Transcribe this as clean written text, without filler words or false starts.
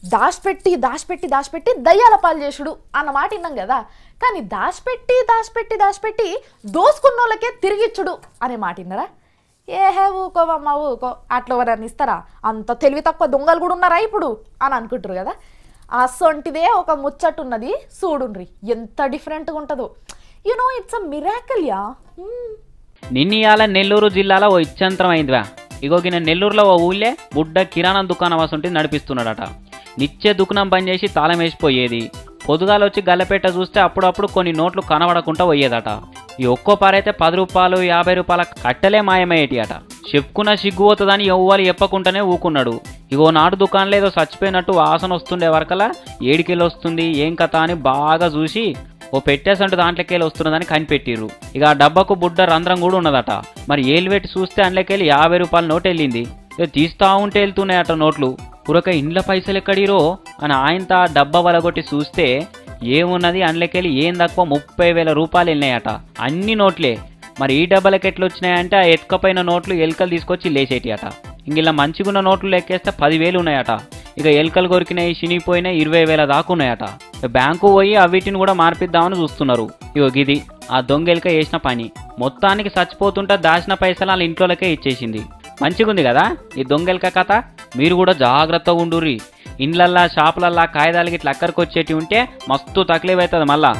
దాచిపెట్టి దాచిపెట్టి దాచిపెట్టి దయ్యాల పాలు చేసుడు అన్న మాట విన్నాం కదా. కానీ దాచిపెట్టి దాచిపెట్టి దాచిపెట్టి దోసుకున్నోళ్ళకే తిరిగిచ్చుడు అనే మాట విన్నారా? ఏహే ఊకోవమ్మ ఊకో, అట్లా ఎవరన్నా ఇస్తారా? అంత తెలివి తక్కువ దొంగలు కూడా ఉన్నారా ఇప్పుడు అని అనుకుంటారు కదా. అసొంటిదే ఒక ముచ్చట్టున్నది చూడుండ్రి, ఎంత డిఫరెంట్గా ఉంటుందో. ఇట్స్ అ మిరాకిల్ యా. నిన్నీయాల నెల్లూరు జిల్లాలో ఓ ఇచ్చంతరం అయిందివా. ఇగోగిన నెల్లూరులో ఓ ఊళ్ళే బుడ్డ కిరాణా దుకాణం వసంటి నడిపిస్తున్నాడట. నిత్య దుకాణం బంద్ చేసి తాళం వేసిపోయేది. పొద్దుగాలు వచ్చి గల్లపేట చూస్తే అప్పుడప్పుడు కొన్ని నోట్లు కనబడకుండా పోయేదట. ఈ ఒక్కో పారైతే 10 రూపాయలు 50 రూపాయల కట్టలే మాయమయ్యేటి అట. చెప్పుకున్న సిగ్గు పోతుందని ఎవ్వరు చెప్పకుండానే ఊకున్నాడు. ఇగో నాటు దుకాణంలో ఏదో చచ్చిపోయినట్టు వాసన వస్తుండే వరకలా ఏడికెళ్ళి వస్తుంది ఏం కథ అని బాగా చూసి ఓ పెట్టేసంటూ దాంట్లోకెళ్ళి వస్తున్నదని కనిపెట్టిర్రు. ఇక ఆ డబ్బాకు బుడ్డ రంధ్రం కూడా ఉన్నదట. మరి ఏళ్ళు పెట్టి చూస్తే అందులోకెళ్ళి 50 రూపాయల నోటు వెళ్ళింది. తీస్తా ఉంటే వెళ్తున్నాయట నోట్లు. పురక ఇండ్ల పైసలు ఎక్కడిరో అని ఆయనతో ఆ డబ్బా వలగొట్టి చూస్తే ఏమున్నది అందులోకెళ్ళి ఏం తక్కువ 30,000 రూపాయలు వెళ్ళినాయట. అన్ని నోట్లే. మరి ఈ డబ్బాలకి ఎట్లా వచ్చినాయంటే ఆ ఎత్తుకపోయిన నోట్లు ఎలుకలు తీసుకొచ్చి లేచేటి అట. ఇంక ఇలా మంచిగున్న నోట్లు లెక్కేస్తే 10,000 ఉన్నాయట. ఇక ఎలుకలు కొరికినాయి చినిగిపోయినాయి 20,000 దాకా ఉన్నాయట. బ్యాంకు పోయి అవిటిని కూడా మార్పిద్దామని చూస్తున్నారు. ఇగో గిది ఆ దొంగ ఎలుక చేసిన పని. మొత్తానికి చచ్చిపోతుంటే దాచిన పైసలు వాళ్ళ ఇంట్లోకే ఇచ్చేసింది. మంచిగుంది కదా ఈ దొంగ ఎలుక కథ. మీరు కూడా జాగ్రత్తగా ఉండుర్రి. ఇండ్లల్లా షాపులల్లా కాగితాలకి ఇట్లా అక్కడికి వచ్చేటి ఉంటే మస్తు తక్లీఫ్ అవుతుంది మళ్ళా.